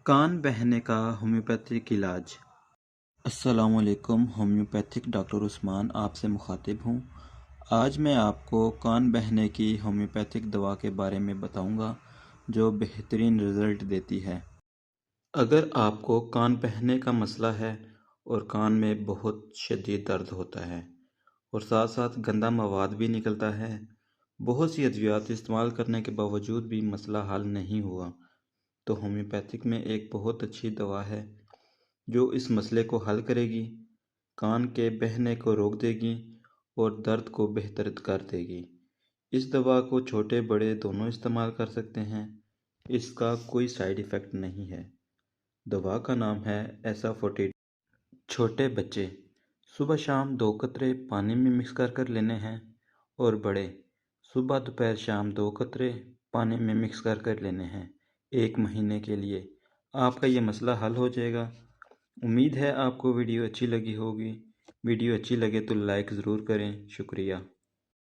کان بہنے کا ہومیوپیتھک علاج۔ السلام علیکم، ہومیوپیتھک ڈاکٹر عثمان آپ سے مخاطب ہوں۔ آج میں آپ کو کان بہنے کی ہومیوپیتھک دوا کے بارے میں بتاؤں گا جو بہترین رزلٹ دیتی ہے۔ اگر آپ کو کان بہنے کا مسئلہ ہے اور کان میں بہت شدید درد ہوتا ہے اور ساتھ ساتھ گندا مواد بھی نکلتا ہے، بہت سی ادویات استعمال کرنے کے باوجود بھی مسئلہ حل نہیں ہوا، تو ہومیوپیتھک میں ایک بہت اچھی دوا ہے جو اس مسئلے کو حل کرے گی، کان کے بہنے کو روک دے گی اور درد کو بہتر کر دے گی۔ اس دوا کو چھوٹے بڑے دونوں استعمال کر سکتے ہیں، اس کا کوئی سائیڈ ایفیکٹ نہیں ہے۔ دوا کا نام ہے ایسافوٹیڈ۔ چھوٹے بچے صبح شام 2 قطرے پانی میں مکس کر لینے ہیں، اور بڑے صبح دوپہر شام 2 قطرے پانی میں مکس کر لینے ہیں 1 مہینے کے لیے۔ آپ کا یہ مسئلہ حل ہو جائے گا۔ امید ہے آپ کو ویڈیو اچھی لگی ہوگی۔ ویڈیو اچھی لگے تو لائک ضرور کریں۔ شکریہ۔